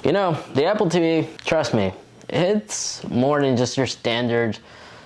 You know, the Apple TV, trust me, it's more than just your standard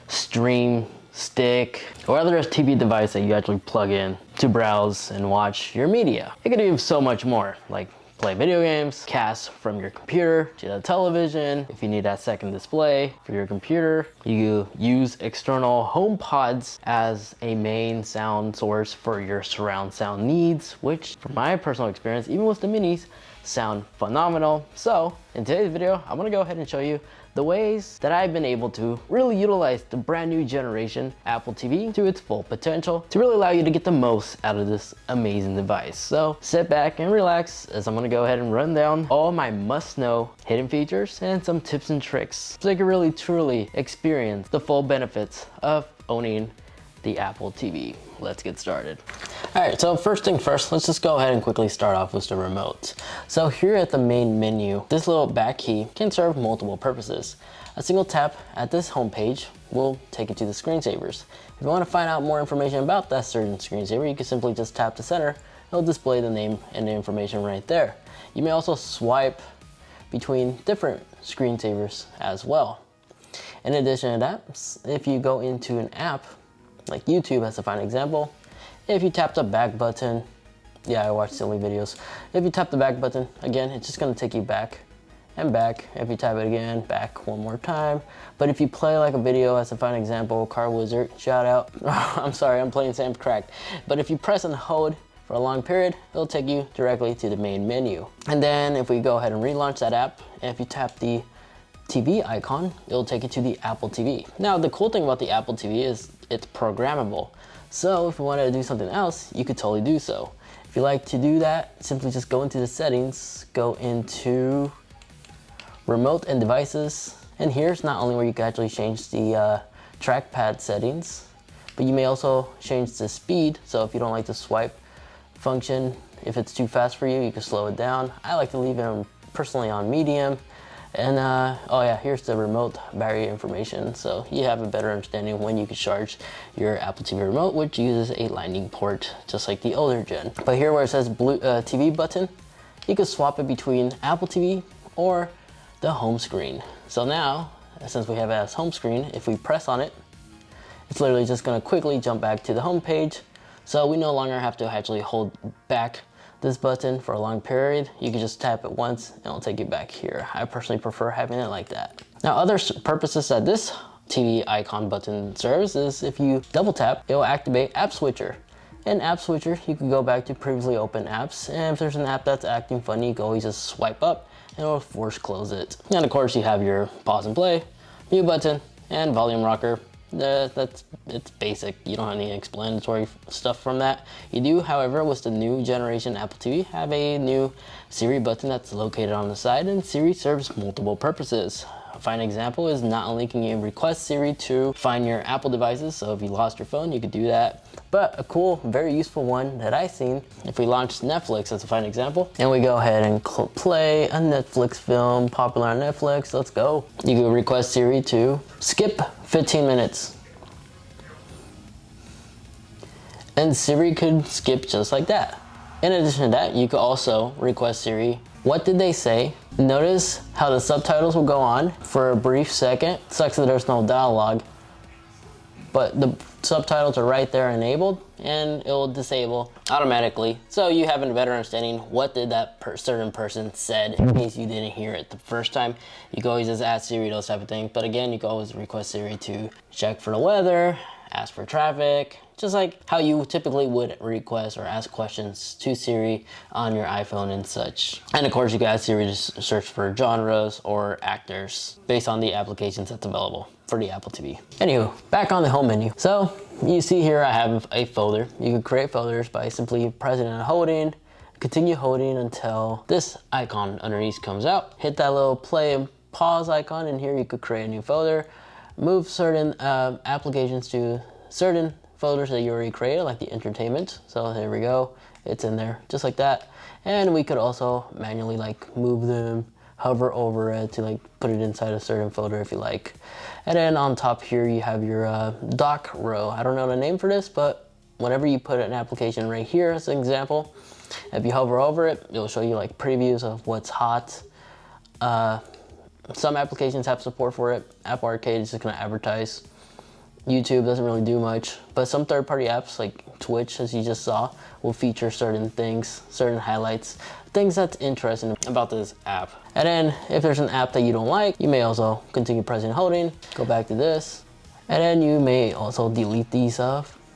stream stick or other TV device that you actually plug in to browse and watch your media. It can do so much more, like play video games, cast from your computer to the television. If you need that second display for your computer, you use external home pods as a main sound source for your surround sound needs, which from my personal experience, even with the minis, sound phenomenal. So in today's video, I'm gonna go ahead and show you the ways that I've been able to really utilize the brand new generation Apple TV to its full potential to really allow you to get the most out of this amazing device. So sit back and relax as I'm gonna go ahead and run down all my must-know hidden features and some tips and tricks so you can really truly experience the full benefits of owning the Apple TV. Let's get started. All right, so first thing first, let's just go ahead and quickly start off with the remote. So here at the main menu, this little back key can serve multiple purposes. A single tap at this home page will take you to the screensavers. If you want to find out more information about that certain screensaver, you can simply just tap the center. It'll display the name and the information right there. You may also swipe between different screensavers as well. In addition to that, if you go into an app, like YouTube as a fine example, if you tap the back button, yeah, I watch silly videos. If you tap the back button, again, it's just gonna take you back and back. If you tap it again, back one more time. But if you play like a video as a fine example, Car Wizard, shout out. I'm sorry, I'm playing Sam's Cracked. But if you press and hold for a long period, it'll take you directly to the main menu. And then if we go ahead and relaunch that app, and if you tap the TV icon, it'll take you to the Apple TV. Now, the cool thing about the Apple TV is it's programmable. So if you wanted to do something else, you could totally do so. If you like to do that, simply just go into the settings, go into remote and devices. And here's not only where you can actually change the trackpad settings, but you may also change the speed. So if you don't like the swipe function, if it's too fast for you, you can slow it down. I like to leave it personally on medium. And oh yeah, here's the remote battery information. So you have a better understanding of when you can charge your Apple TV remote, which uses a lightning port, just like the older gen. But here where it says blue TV button, you can swap it between Apple TV or the home screen. So now, since we have it as home screen, if we press on it, it's literally just gonna quickly jump back to the home page. So we no longer have to actually hold back this button for a long period. You can just tap it once and it'll take you back here. I personally prefer having it like that. Now, other purposes that this TV icon button serves is if you double tap, it will activate App Switcher. In App Switcher, you can go back to previously open apps, and if there's an app that's acting funny, you can always just swipe up and it'll force close it. And of course, you have your pause and play, mute button, and volume rocker. It's basic. You don't have any explanatory stuff from that. You do, however, with the new generation Apple TV, have a new Siri button that's located on the side, and Siri serves multiple purposes. A fine example is not only can you request Siri to find your Apple devices, so if you lost your phone, you could do that, but a cool, very useful one that I've seen, if we launch Netflix as a fine example, and we go ahead and play a Netflix film popular on Netflix, let's go. You can request Siri to skip 15 minutes. And Siri could skip just like that. In addition to that, you could also request Siri, what did they say? Notice how the subtitles will go on for a brief second. Sucks that there's no dialogue, but the subtitles are right there enabled, and it will disable automatically. So you have a better understanding what did that certain person said in case you didn't hear it the first time. You can always just ask Siri those type of things. But again, you can always request Siri to check for the weather, ask for traffic, just like how you typically would request or ask questions to Siri on your iPhone and such. And of course, you can ask Siri to search for genres or actors based on the applications that's available for the Apple TV. Anywho, back on the home menu. So you see here I have a folder. You can create folders by simply pressing and holding, continue holding until this icon underneath comes out. Hit that little play and pause icon, and here you could create a new folder. Move certain applications to certain folders that you already created, like the entertainment. So there we go, it's in there just like that. And we could also manually like move them, hover over it to like put it inside a certain folder if you like. And then on top here you have your dock row. I don't know the name for this, but whenever you put an application right here as an example, if you hover over it, it'll show you like previews of what's hot Some applications have support for it. Apple Arcade is just gonna advertise. YouTube doesn't really do much, but some third-party apps like Twitch, as you just saw, will feature certain things, certain highlights, things that's interesting about this app. And then if there's an app that you don't like, you may also continue pressing and holding, go back to this, and then you may also delete these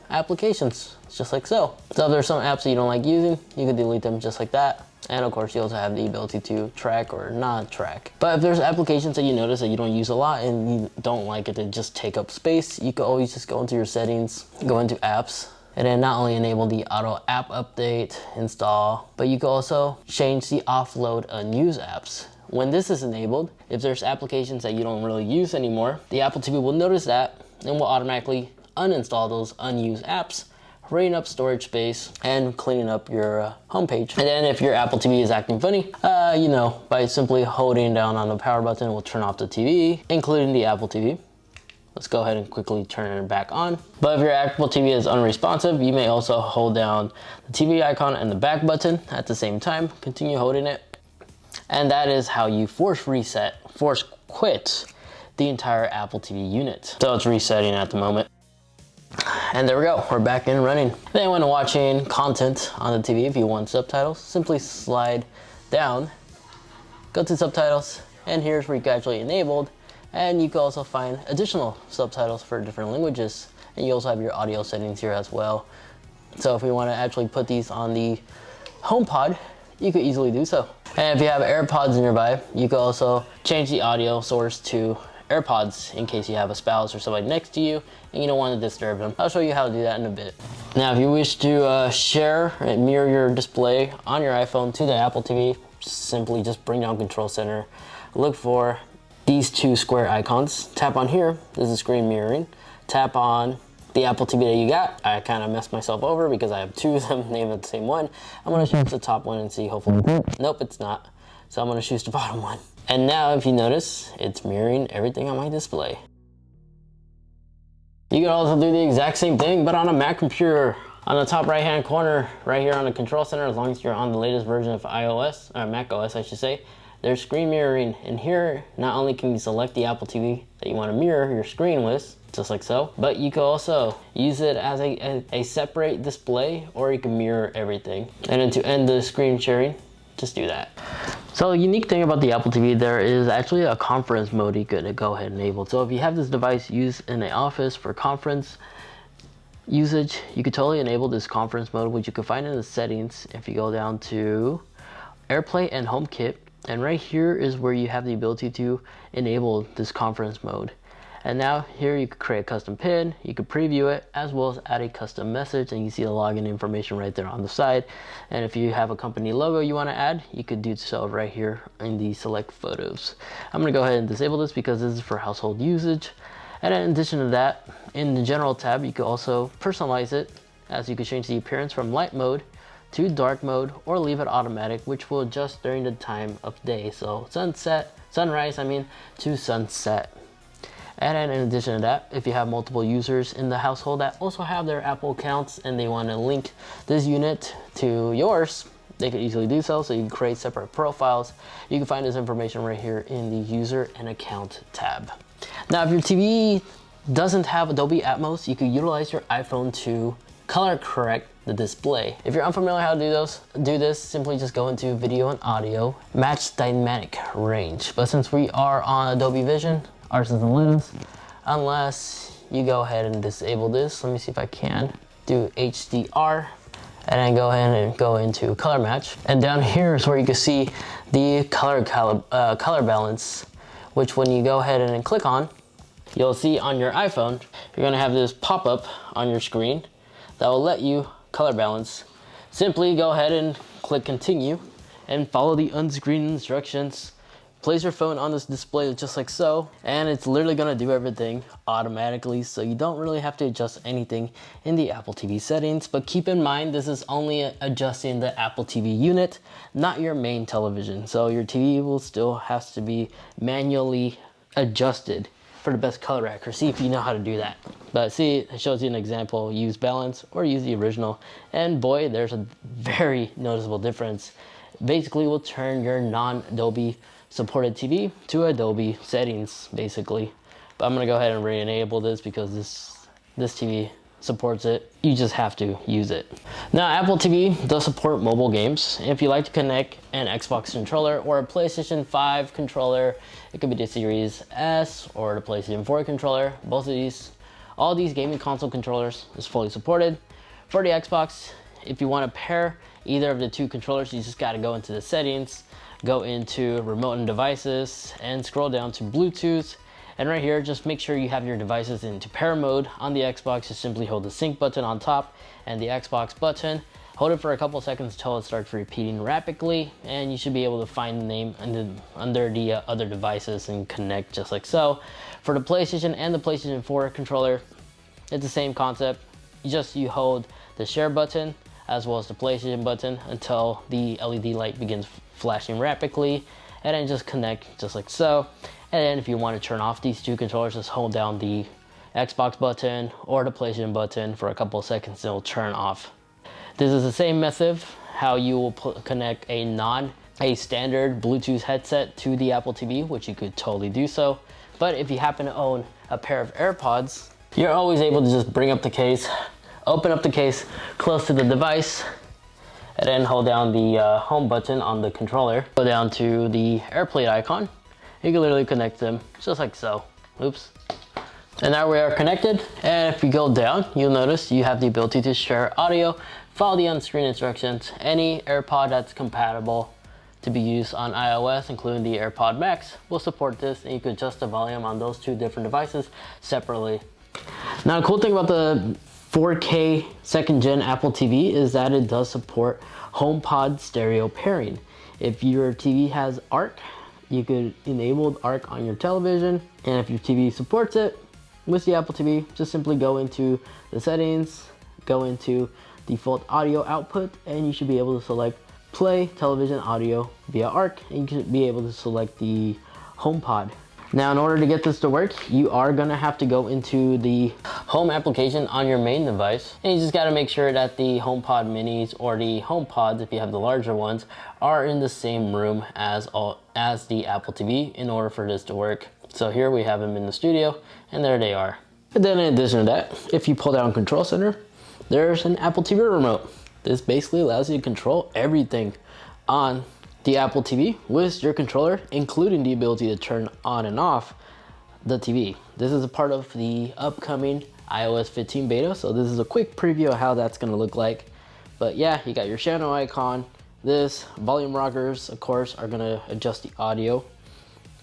applications, just like so. So if there's some apps that you don't like using, you can delete them just like that. And of course, you also have the ability to track or not track. But if there's applications that you notice that you don't use a lot and you don't like it to just take up space, you can always just go into your settings, go into apps, and then not only enable the auto app update, install, but you can also change the offload unused apps. When this is enabled, if there's applications that you don't really use anymore, the Apple TV will notice that and will automatically uninstall those unused apps, freeing up storage space and cleaning up your homepage. And then if your Apple TV is acting funny, by simply holding down on the power button, it will turn off the TV, including the Apple TV. Let's go ahead and quickly turn it back on. But if your Apple TV is unresponsive, you may also hold down the TV icon and the back button at the same time. Continue holding it. And that is how you force quit the entire Apple TV unit. So it's resetting at the moment. And there we go, we're back and running. Then when watching content on the TV, if you want subtitles, simply slide down, go to subtitles, and here's where you can actually enabled. And you can also find additional subtitles for different languages. And you also have your audio settings here as well. So if we want to actually put these on the HomePod, you could easily do so. And if you have AirPods nearby, you can also change the audio source to AirPods in case you have a spouse or somebody next to you and you don't want to disturb them. I'll show you how to do that in a bit. Now, if you wish to share and mirror your display on your iPhone to the Apple TV, simply just bring down Control Center, look for these two square icons, tap on here, this is screen mirroring, tap on the Apple TV that you got. I kind of messed myself over because I have two of them named at the same one. I'm gonna choose the top one and see, hopefully, nope, it's not. So I'm gonna choose the bottom one. And now if you notice, it's mirroring everything on my display. You can also do the exact same thing, but on a Mac computer. On the top right-hand corner, right here on the Control Center, as long as you're on the latest version of iOS, or Mac OS I should say, there's screen mirroring. And here, not only can you select the Apple TV that you want to mirror your screen with, just like so, but you can also use it as a separate display, or you can mirror everything. And then to end the screen sharing, just do that. So the unique thing about the Apple TV, there is actually a conference mode you could go ahead and enable. So if you have this device used in an office for conference usage, you could totally enable this conference mode, which you can find in the settings if you go down to AirPlay and HomeKit. And right here is where you have the ability to enable this conference mode. And now here you could create a custom pin, you could preview it, as well as add a custom message, and you see the login information right there on the side. And if you have a company logo you want to add, you could do so right here in the select photos. I'm going to go ahead and disable this because this is for household usage. And in addition to that, in the general tab, you can also personalize it, as you can change the appearance from light mode to dark mode, or leave it automatic, which will adjust during the time of day. So sunrise to sunset. And then in addition to that, if you have multiple users in the household that also have their Apple accounts and they want to link this unit to yours, they could easily do so. So you can create separate profiles. You can find this information right here in the user and account tab. Now, if your TV doesn't have Dolby Atmos, you can utilize your iPhone to color correct the display. If you're unfamiliar how to do this, simply just go into video and audio, match dynamic range. But since we are on Dolby Vision, ours doesn't let us, unless you go ahead and disable this. Let me see if I can do HDR, and then go ahead and go into color match. And down here is where you can see the color balance, which when you go ahead and click on, you'll see on your iPhone, you're gonna have this pop-up on your screen that will let you color balance. Simply go ahead and click continue and follow the on-screen instructions. Place your phone on this display just like so, and it's literally gonna do everything automatically, so you don't really have to adjust anything in the Apple TV settings. But keep in mind, this is only adjusting the Apple TV unit, not your main television. So your TV will still have to be manually adjusted for the best color accuracy if you know how to do that. But see, it shows you an example, use balance or use the original, and boy, there's a very noticeable difference. Basically will turn your non-Dolby supported TV to Adobe settings, basically. But I'm gonna go ahead and re-enable this because this TV supports it. You just have to use it. Now, Apple TV does support mobile games. If you like to connect an Xbox controller or a PlayStation 5 controller, it could be the Series S or the PlayStation 4 controller. All these gaming console controllers is fully supported. For the Xbox, if you want to pair either of the two controllers, you just got to go into the settings, go into remote and devices, and scroll down to Bluetooth. And right here, just make sure you have your devices into pair mode. On the Xbox, just simply hold the sync button on top and the Xbox button. Hold it for a couple seconds until it starts repeating rapidly, and you should be able to find the name under the other devices and connect just like so. For the PlayStation and the PlayStation 4 controller, it's the same concept. You hold the share button as well as the PlayStation button until the LED light begins flashing rapidly, and then just connect just like so. And then if you want to turn off these two controllers, just hold down the Xbox button or the PlayStation button for a couple of seconds and it'll turn off. This is the same method how you will connect a standard Bluetooth headset to the Apple TV, which you could totally do so. But if you happen to own a pair of AirPods, you're always able to just bring up the case, open up the case close to the device, and then hold down the home button on the controller. Go down to the AirPlay icon. You can literally connect them just like so. Oops. And now we are connected. And if you go down, you'll notice you have the ability to share audio, follow the on-screen instructions. Any AirPod that's compatible to be used on iOS, including the AirPod Max, will support this, and you can adjust the volume on those two different devices separately. Now, the cool thing about the 4K second gen Apple TV is that it does support HomePod stereo pairing. If your TV has ARC, you could enable ARC on your television, and if your TV supports it with the Apple TV, just simply go into the settings, go into default audio output, and you should be able to select play television audio via ARC, and you can be able to select the HomePod. Now, in order to get this to work, you are gonna have to go into the home application on your main device, and you just gotta make sure that the HomePod minis or the HomePods, if you have the larger ones, are in the same room as the Apple TV in order for this to work. So here we have them in the studio, and there they are. And then in addition to that, if you pull down Control Center, there's an Apple TV remote. This basically allows you to control everything on the Apple TV with your controller, including the ability to turn on and off the TV. This is a part of the upcoming iOS 15 beta, so this is a quick preview of how that's gonna look like. But yeah, you got your channel icon. This volume rockers, of course, are gonna adjust the audio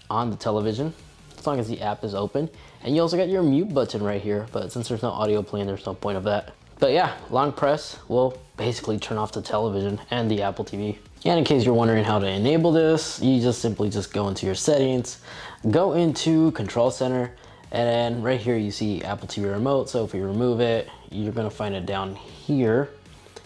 on the television as long as the app is open. And you also got your mute button right here, but since there's no audio playing, there's no point of that. But yeah, long press will basically turn off the television and the Apple TV. And in case you're wondering how to enable this, you just simply go into your settings, go into Control Center, and then right here you see Apple TV remote. So if you remove it, you're gonna find it down here.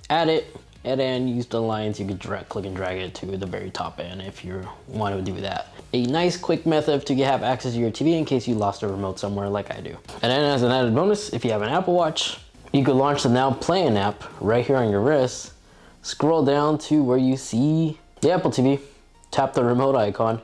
Add it, and then use the lines. You can click and drag it to the very top end if you want to do that. A nice quick method to have access to your TV in case you lost a remote somewhere like I do. And then as an added bonus, if you have an Apple Watch, you could launch the Now Playing app right here on your wrist. Scroll down to where you see the Apple TV, tap the remote icon,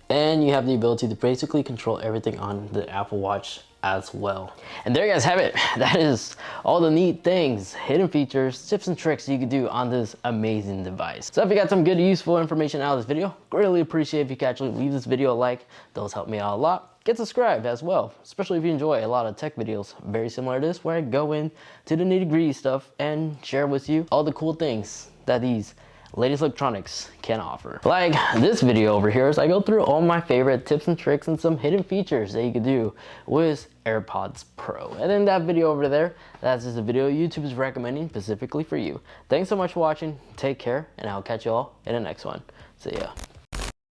and you have the ability to basically control everything on the Apple Watch as well. And there you guys have it. That is all the neat things, hidden features, tips and tricks you could do on this amazing device. So if you got some good useful information out of this video, greatly appreciate if you could actually leave this video a like. Those help me out a lot. Get subscribed as well, especially if you enjoy a lot of tech videos very similar to this, where I go into the nitty-gritty stuff and share with you all the cool things that these latest electronics can offer. Like this video over here, as I go through all my favorite tips and tricks and some hidden features that you could do with AirPods Pro. And then that video over there, that's just a video YouTube is recommending specifically for you. Thanks so much for watching, take care, and I'll catch you all in the next one. See ya.